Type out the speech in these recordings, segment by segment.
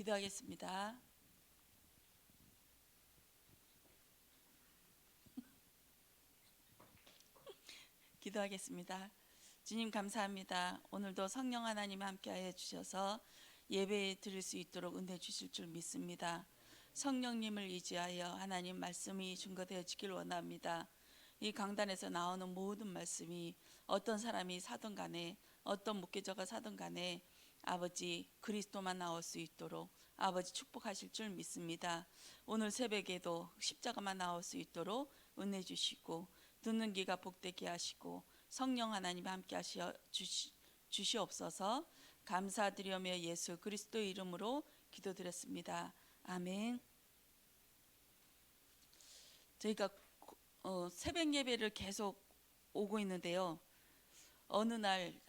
기도하겠습니다. 기도하겠습니다. 주님 감사합니다. 오늘도 성령 하나님 함께하여 주셔서 예배 드릴 수 있도록 은혜 주실 줄 믿습니다. 성령님을 의지하여 하나님 말씀이 증거되어지길 원합니다. 이 강단에서 나오는 모든 말씀이 어떤 사람이 사든 간에 어떤 목회자가 사든 간에 아버지 그리스도만 나올 수 있도록 아버지 축복하실 줄 믿습니다. 오늘 새벽에도 십자가만 나올 수 있도록 은혜 주시고 듣는 귀가 복되게 하시고 성령 하나님 함께 하시어 주시옵소서. 감사드리며 예수 그리스도의 이름으로 기도드렸습니다. 아멘. 저희가 새벽 예배를 계속 오고 있는데요. 어느 날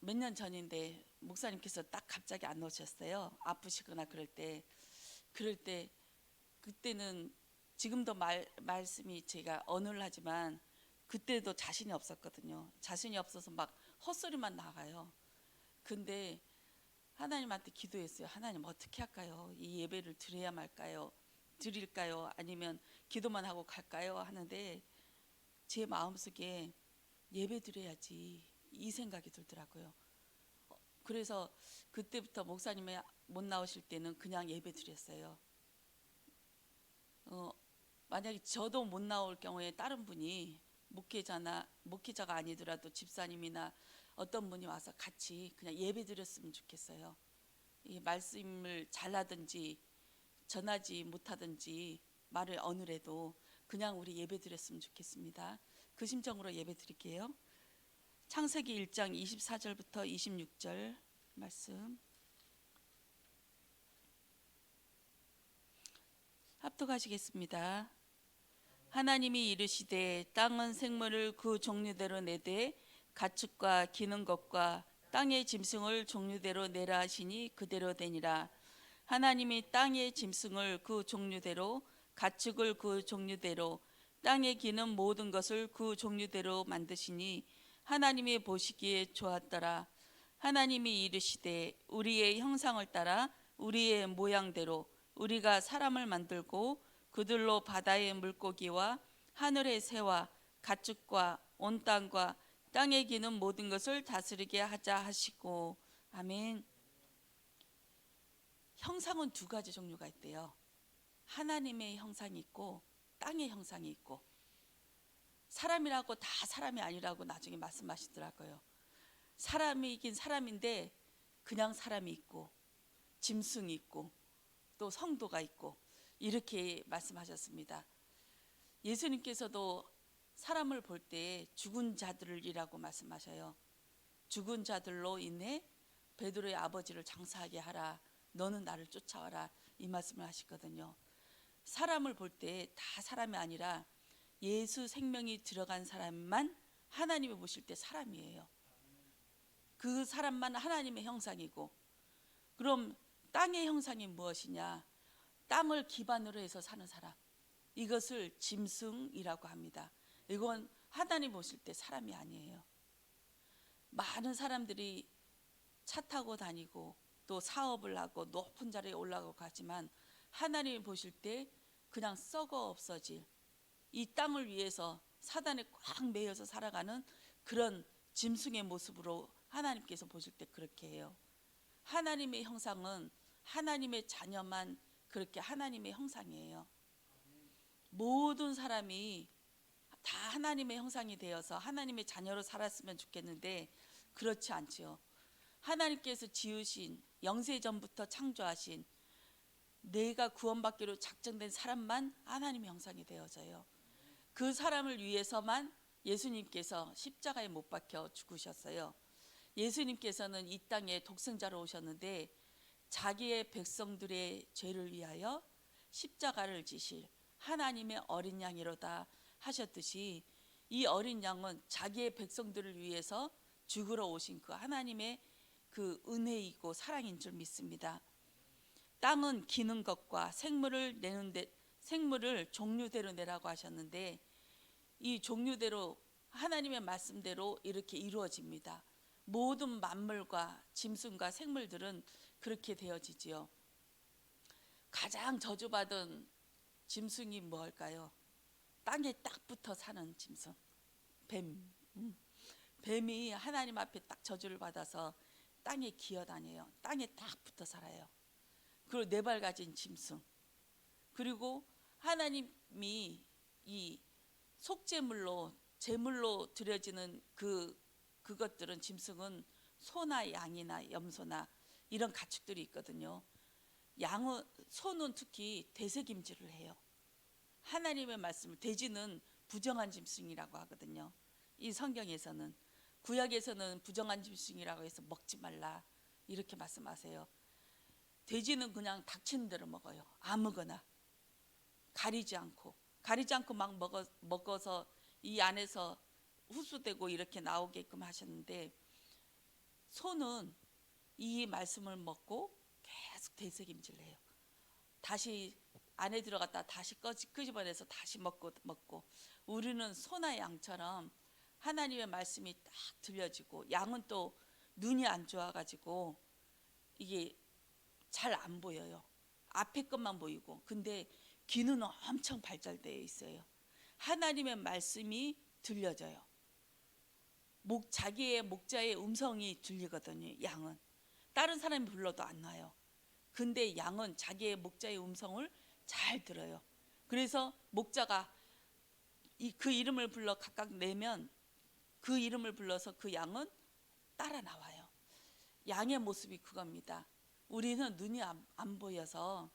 몇 년 전인데 목사님께서 딱 갑자기 안 오셨어요. 아프시거나 그럴 때 그때는 지금도 말씀이 제가 언어를 하지만 그때도 자신이 없었거든요. 자신이 없어서 막 헛소리만 나가요. 근데 하나님한테 기도했어요. 하나님 어떻게 할까요? 이 예배를 드려야 말까요? 드릴까요? 아니면 기도만 하고 갈까요? 하는데 제 마음속에 예배 드려야지 이 생각이 들더라고요. 그래서 그때부터 목사님이 못 나오실 때는 그냥 예배 드렸어요. 만약에 저도 못 나올 경우에 다른 분이 목회자가 아니더라도 집사님이나 어떤 분이 와서 같이 그냥 예배 드렸으면 좋겠어요. 이 말씀을 잘하든지 전하지 못하든지 말을 어느래도 그냥 우리 예배 드렸으면 좋겠습니다. 그 심정으로 예배 드릴게요. 창세기 1장 24절부터 26절 말씀 합독하시겠습니다. 하나님이 이르시되 땅은 생물을 그 종류대로 내되 가축과 기는 것과 땅의 짐승을 종류대로 내라 하시니 그대로 되니라. 하나님이 땅의 짐승을 그 종류대로 가축을 그 종류대로 땅에 기는 모든 것을 그 종류대로 만드시니 하나님이 보시기에 좋았더라. 하나님이 이르시되 우리의 형상을 따라 우리의 모양대로 우리가 사람을 만들고 그들로 바다의 물고기와 하늘의 새와 가축과 온 땅과 땅에 기는 모든 것을 다스리게 하자 하시고. 아멘. 형상은 두 가지 종류가 있대요. 하나님의 형상이 있고 땅의 형상이 있고, 사람이라고 다 사람이 아니라고 나중에 말씀하시더라고요. 사람이긴 사람인데 그냥 사람이 있고 짐승이 있고 또 성도가 있고 이렇게 말씀하셨습니다. 예수님께서도 사람을 볼 때 죽은 자들이라고 말씀하셔요. 죽은 자들로 인해 베드로의 아버지를 장사하게 하라, 너는 나를 쫓아와라, 이 말씀을 하시거든요. 사람을 볼 때 다 사람이 아니라 예수 생명이 들어간 사람만 하나님이 보실 때 사람이에요. 그 사람만 하나님의 형상이고. 그럼 땅의 형상이 무엇이냐? 땅을 기반으로 해서 사는 사람, 이것을 짐승이라고 합니다. 이건 하나님 보실 때 사람이 아니에요. 많은 사람들이 차 타고 다니고 또 사업을 하고 높은 자리에 올라가고 하지만 하나님이 보실 때 그냥 썩어 없어질, 이 땅을 위해서 사단에 꽉 매여서 살아가는 그런 짐승의 모습으로 하나님께서 보실 때 그렇게 해요. 하나님의 형상은 하나님의 자녀만 그렇게 하나님의 형상이에요. 모든 사람이 다 하나님의 형상이 되어서 하나님의 자녀로 살았으면 좋겠는데 그렇지 않지요. 하나님께서 지으신 영세전부터 창조하신 내가 구원받기로 작정된 사람만 하나님의 형상이 되어져요. 그 사람을 위해서만 예수님께서 십자가에 못 박혀 죽으셨어요. 예수님께서는 이 땅에 독생자로 오셨는데 자기의 백성들의 죄를 위하여 십자가를 지실 하나님의 어린 양이로다 하셨듯이 이 어린 양은 자기의 백성들을 위해서 죽으러 오신 그 하나님의 그 은혜이고 사랑인 줄 믿습니다. 땅은 기는 것과 생물을 종류대로 내라고 하셨는데 이 종류대로 하나님의 말씀대로 이렇게 이루어집니다. 모든 만물과 짐승과 생물들은 그렇게 되어지지요. 가장 저주받은 짐승이 뭘까요? 땅에 딱 붙어 사는 짐승, 뱀. 뱀이 하나님 앞에 딱 저주를 받아서 땅에 기어다녀요. 땅에 딱 붙어 살아요. 그리고 네 발 가진 짐승. 그리고 하나님이 이 속죄물로 제물로 드려지는 그것들은 짐승은 소나 양이나 염소나 이런 가축들이 있거든요. 양은 소는 특히 되새김질을 해요. 하나님의 말씀을 돼지는 부정한 짐승이라고 하거든요. 이 성경에서는 구약에서는 부정한 짐승이라고 해서 먹지 말라 이렇게 말씀하세요. 돼지는 그냥 닥치는 대로 먹어요. 아무거나 가리지 않고 막 먹어서 이 안에서 흡수되고 이렇게 나오게끔 하셨는데 소는 이 말씀을 먹고 계속 되새김질 해요. 다시 안에 들어갔다 다시 끄집어내서 다시 먹고 우리는 소나 양처럼 하나님의 말씀이 딱 들려지고 양은 또 눈이 안 좋아가지고 이게 잘 안 보여요. 앞에 것만 보이고 근데 귀는 엄청 발달되어 있어요. 하나님의 말씀이 들려져요. 자기의 목자의 음성이 들리거든요. 양은 다른 사람이 불러도 안 와요. 근데 양은 자기의 목자의 음성을 잘 들어요. 그래서 목자가 그 이름을 불러 각각 내면 그 이름을 불러서 그 양은 따라 나와요. 양의 모습이 그겁니다. 우리는 눈이 안 보여서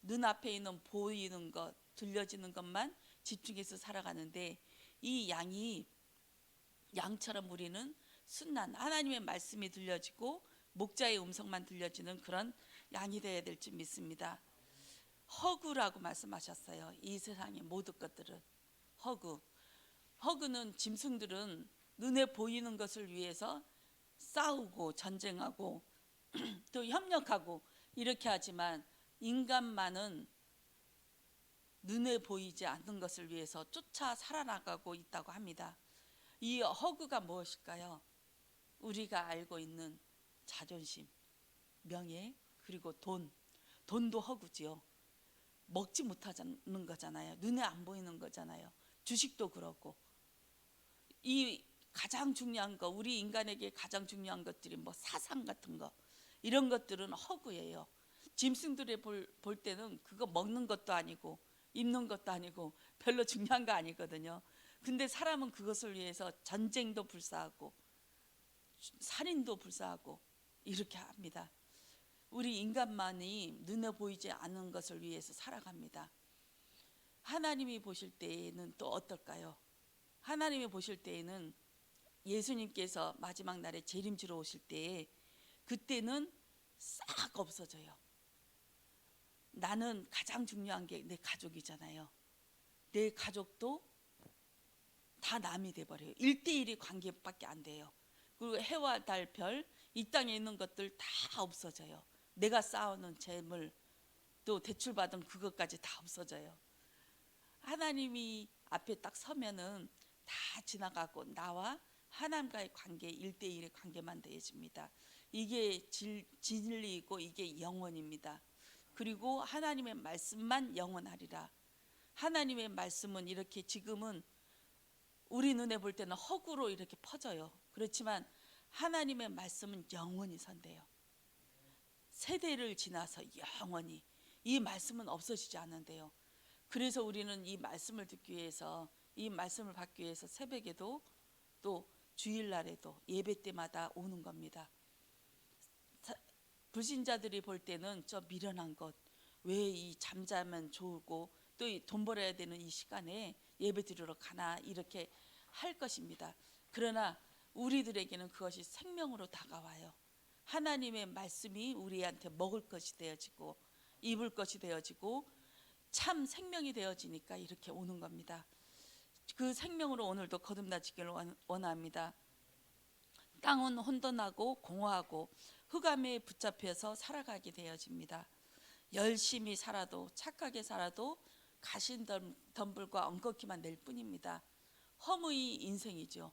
눈앞에 있는 보이는 것, 들려지는 것만 집중해서 살아가는데 이 양처럼 우리는 순난 하나님의 말씀이 들려지고 목자의 음성만 들려지는 그런 양이 되어야 될 줄 믿습니다. 허구라고 말씀하셨어요. 이 세상의 모든 것들은 허구는 짐승들은 눈에 보이는 것을 위해서 싸우고 전쟁하고 또 협력하고 이렇게 하지만 인간만은 눈에 보이지 않는 것을 위해서 쫓아 살아나가고 있다고 합니다. 이 허구가 무엇일까요? 우리가 알고 있는 자존심, 명예, 그리고 돈도 허구지요. 먹지 못하는 거잖아요. 눈에 안 보이는 거잖아요. 주식도 그렇고 이 가장 중요한 거 우리 인간에게 가장 중요한 것들이 뭐 사상 같은 거 이런 것들은 허구예요. 짐승들이 볼 때는 그거 먹는 것도 아니고 입는 것도 아니고 별로 중요한 거 아니거든요. 근데 사람은 그것을 위해서 전쟁도 불사하고 살인도 불사하고 이렇게 합니다. 우리 인간만이 눈에 보이지 않는 것을 위해서 살아갑니다. 하나님이 보실 때에는 또 어떨까요? 하나님이 보실 때에는 예수님께서 마지막 날에 재림지러 오실 때에 그때는 싹 없어져요. 나는 가장 중요한 게 내 가족이잖아요. 내 가족도 다 남이 돼버려요. 1대1의 관계밖에 안 돼요. 그리고 해와 달, 별, 이 땅에 있는 것들 다 없어져요. 내가 쌓아놓은 재물 또 대출받은 그것까지 다 없어져요. 하나님이 앞에 딱 서면은 다 지나가고 나와 하나님과의 관계 1대1의 관계만 되어집니다. 이게 진리이고 이게 영원입니다. 그리고 하나님의 말씀만 영원하리라. 하나님의 말씀은 이렇게 지금은 우리 눈에 볼 때는 허구로 이렇게 퍼져요. 그렇지만 하나님의 말씀은 영원히 선대요. 세대를 지나서 영원히 이 말씀은 없어지지 않는데요. 그래서 우리는 이 말씀을 듣기 위해서 이 말씀을 받기 위해서 새벽에도 또 주일날에도 예배 때마다 오는 겁니다. 불신자들이 볼 때는 저 미련한 것, 왜 이 잠자면 좋고 또 돈 벌어야 되는 이 시간에 예배 드리러 가나 이렇게 할 것입니다. 그러나 우리들에게는 그것이 생명으로 다가와요. 하나님의 말씀이 우리한테 먹을 것이 되어지고 입을 것이 되어지고 참 생명이 되어지니까 이렇게 오는 겁니다. 그 생명으로 오늘도 거듭나지기를 원합니다. 땅은 혼돈하고 공허하고 흑암에 붙잡혀서 살아가게 되어집니다. 열심히 살아도 착하게 살아도 가신덤불과 엉겅퀴만 낼 뿐입니다. 허무의 인생이죠.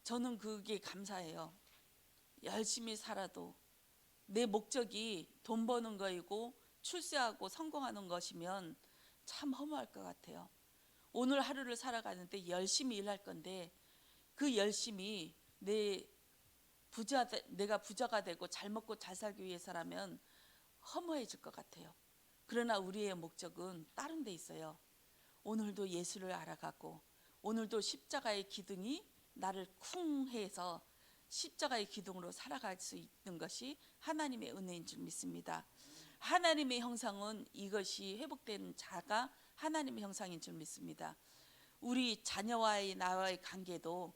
저는 그게 감사해요. 열심히 살아도 내 목적이 돈 버는 거이고 출세하고 성공하는 것이면 참 허무할 것 같아요. 오늘 하루를 살아가는데 열심히 일할 건데 그 열심히 내가 부자가 되고 잘 먹고 잘 살기 위해서라면 허무해질 것 같아요. 그러나 우리의 목적은 다른 데 있어요. 오늘도 예수를 알아가고 오늘도 십자가의 기둥이 나를 쿵 해서 십자가의 기둥으로 살아갈 수 있는 것이 하나님의 은혜인 줄 믿습니다. 하나님의 형상은 이것이 회복된 자가 하나님의 형상인 줄 믿습니다. 우리 자녀와의 나와의 관계도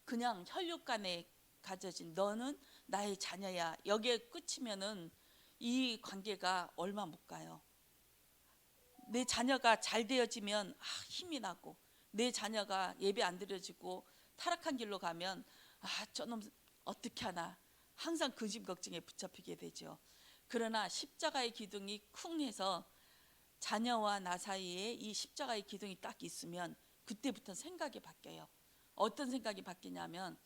그냥 혈육 간에 가져진 너는 나의 자녀야 여기에 끝이면은 이 관계가 얼마 못 가요. 내 자녀가 잘 되어지면 힘이 나고 내 자녀가 예배 안 드려지고 타락한 길로 가면 저놈 어떻게 하나 항상 그 집 걱정에 붙잡히게 되죠. 그러나 십자가의 기둥이 쿵 해서 자녀와 나 사이에 이 십자가의 기둥이 딱 있으면 그때부터 생각이 바뀌어요. 어떤 생각이 바뀌냐면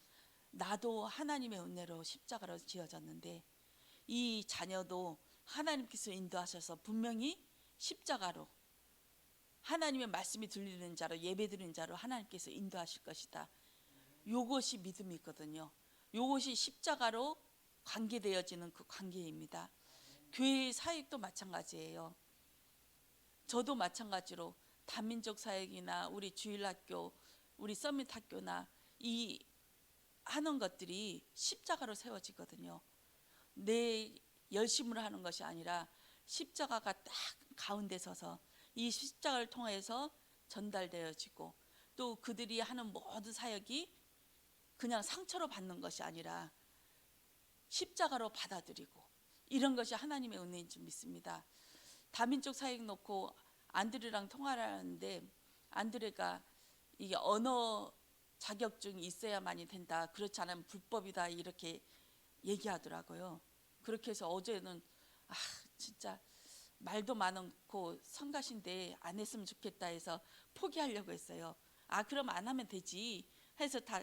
나도 하나님의 은혜로 십자가로 지어졌는데 이 자녀도 하나님께서 인도하셔서 분명히 십자가로 하나님의 말씀이 들리는 자로 예배 드리는 자로 하나님께서 인도하실 것이다. 요것이 믿음이거든요. 요것이 십자가로 관계되어지는 그 관계입니다. 교회 사역도 마찬가지예요. 저도 마찬가지로 다민족 사역이나 우리 주일학교, 우리 서밋학교나 이 하는 것들이 십자가로 세워지거든요. 내 열심으로 하는 것이 아니라 십자가가 딱 가운데 서서 이 십자가를 통해서 전달되어지고 또 그들이 하는 모든 사역이 그냥 상처로 받는 것이 아니라 십자가로 받아들이고 이런 것이 하나님의 은혜인 줄 믿습니다. 다민족 사역 놓고 안드레랑 통화를 하는데 안드레가 이게 언어 자격증이 있어야만이 된다. 그렇지 않으면 불법이다 이렇게 얘기하더라고요. 그렇게 해서 어제는 진짜 말도 많고 성가신데 안 했으면 좋겠다 해서 포기하려고 했어요. 그럼 안 하면 되지 해서 다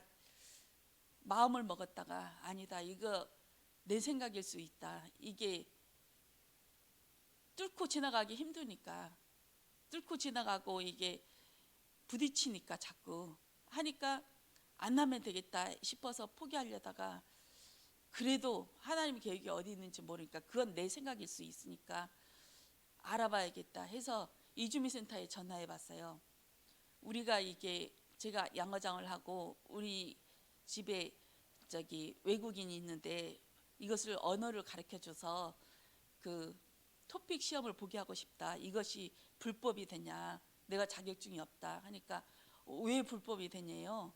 마음을 먹었다가 아니다 이거 내 생각일 수 있다. 이게 뚫고 지나가기 힘드니까 뚫고 지나가고 이게 부딪히니까 자꾸 하니까 안 하면 되겠다 싶어서 포기하려다가 그래도 하나님 계획이 어디 있는지 모르니까 그건 내 생각일 수 있으니까 알아봐야겠다 해서 이주민센터에 전화해 봤어요. 우리가 이게 제가 양어장을 하고 우리 집에 외국인이 있는데 이것을 언어를 가르쳐 줘서 그 토픽 시험을 보게 하고 싶다. 이것이 불법이 되냐? 내가 자격증이 없다 하니까 왜 불법이 되냐요?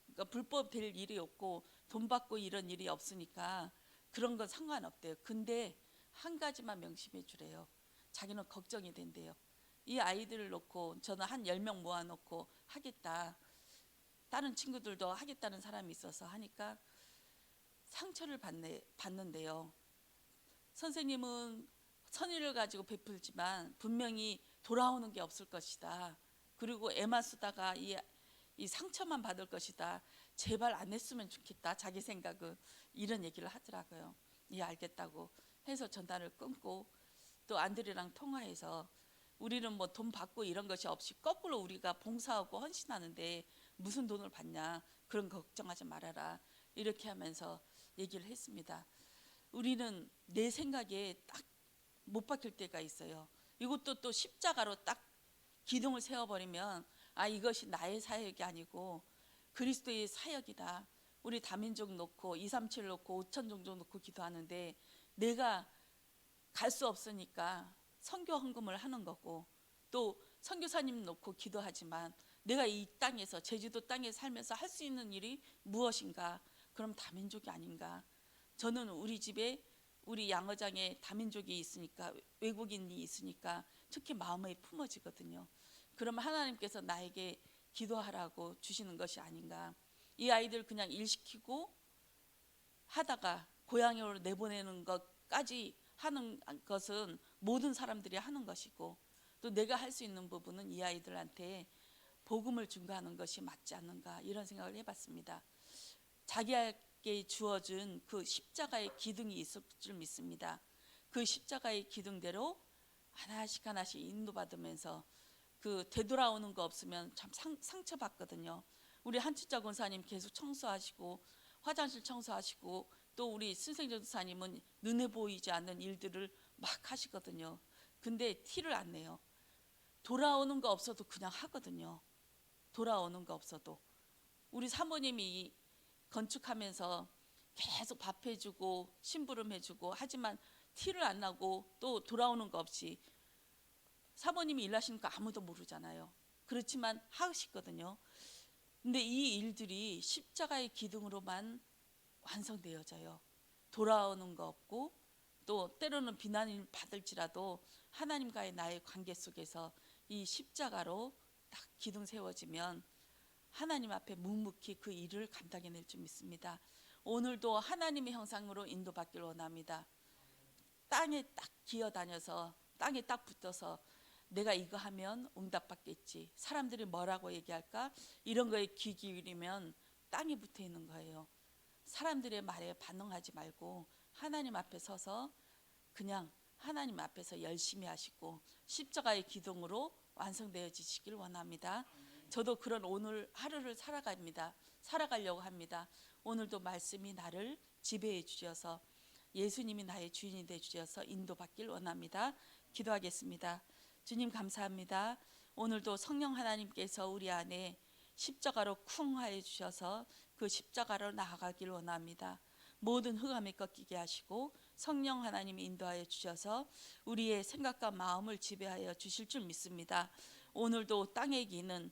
그러니까 불법 될 일이 없고 돈 받고 이런 일이 없으니까 그런 건 상관없대요. 근데 한 가지만 명심해 주래요. 자기는 걱정이 된대요. 이 아이들을 놓고 저는 한 10명 모아놓고 하겠다. 다른 친구들도 하겠다는 사람이 있어서 하니까 상처를 받는데요. 선생님은 선의를 가지고 베풀지만 분명히 돌아오는 게 없을 것이다. 그리고 애만 쓰다가 이 상처만 받을 것이다. 제발 안 했으면 좋겠다. 자기 생각은 이런 얘기를 하더라고요. 예, 알겠다고 해서 전화를 끊고 또 안드레랑 통화해서 우리는 뭐 돈 받고 이런 것이 없이 거꾸로 우리가 봉사하고 헌신하는데 무슨 돈을 받냐. 그런 거 걱정하지 말아라. 이렇게 하면서 얘기를 했습니다. 우리는 내 생각에 딱 못 박힐 때가 있어요. 이것도 또 십자가로 딱 기둥을 세워버리면 이것이 나의 사역이 아니고 그리스도의 사역이다. 우리 다민족 놓고 237 놓고 5천 종족 놓고 기도하는데 내가 갈 수 없으니까 선교 헌금을 하는 거고 또 선교사님 놓고 기도하지만 내가 이 땅에서 제주도 땅에 살면서 할 수 있는 일이 무엇인가? 그럼 다민족이 아닌가? 저는 우리 집에 우리 양어장에 다민족이 있으니까 외국인이 있으니까 특히 마음에 품어지거든요. 그럼 하나님께서 나에게 기도하라고 주시는 것이 아닌가. 이 아이들 그냥 일 시키고 하다가 고향으로 내보내는 것까지 하는 것은 모든 사람들이 하는 것이고 또 내가 할 수 있는 부분은 이 아이들한테 복음을 증거하는 것이 맞지 않는가 이런 생각을 해봤습니다. 자기에게 주어진 그 십자가의 기둥이 있을 줄 믿습니다. 그 십자가의 기둥대로 하나씩 하나씩 인도받으면서 그 되돌아오는 거 없으면 참 상처받거든요. 우리 한치자 권사님 계속 청소하시고 화장실 청소하시고 또 우리 신생전도사님은 눈에 보이지 않는 일들을 막 하시거든요. 근데 티를 안 내요. 돌아오는 거 없어도 그냥 하거든요. 돌아오는 거 없어도. 우리 사모님이 건축하면서 계속 밥 해주고 심부름 해주고 하지만 티를 안 나고 또 돌아오는 거 없이 사모님이 일하시는 거 아무도 모르잖아요. 그렇지만 하시거든요. 근데 이 일들이 십자가의 기둥으로만 완성되어져요. 돌아오는 거 없고 또 때로는 비난을 받을지라도 하나님과의 나의 관계 속에서 이 십자가로 딱 기둥 세워지면 하나님 앞에 묵묵히 그 일을 감당해낼 줄 믿습니다. 오늘도 하나님의 형상으로 인도받길 원합니다. 땅에 딱 기어다녀서 땅에 딱 붙어서 내가 이거 하면 응답받겠지, 사람들이 뭐라고 얘기할까, 이런 거에 귀 기울이면 땅에 붙어 있는 거예요. 사람들의 말에 반응하지 말고 하나님 앞에 서서 그냥 하나님 앞에서 열심히 하시고 십자가의 기둥으로 완성되어지시길 원합니다. 저도 그런 오늘 하루를 살아가려고 합니다. 오늘도 말씀이 나를 지배해 주셔서 예수님이 나의 주인이 되어 주셔서 인도받길 원합니다. 기도하겠습니다. 주님 감사합니다. 오늘도 성령 하나님께서 우리 안에 십자가로 쿵 하여 주셔서 그 십자가로 나아가길 원합니다. 모든 흑암이 꺾이게 하시고 성령 하나님이 인도하여 주셔서 우리의 생각과 마음을 지배하여 주실 줄 믿습니다. 오늘도 땅의 기는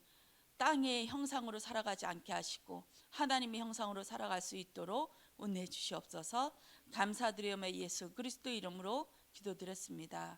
땅의 형상으로 살아가지 않게 하시고 하나님의 형상으로 살아갈 수 있도록 은혜 주시옵소서. 감사드리며 예수 그리스도 이름으로 기도드렸습니다.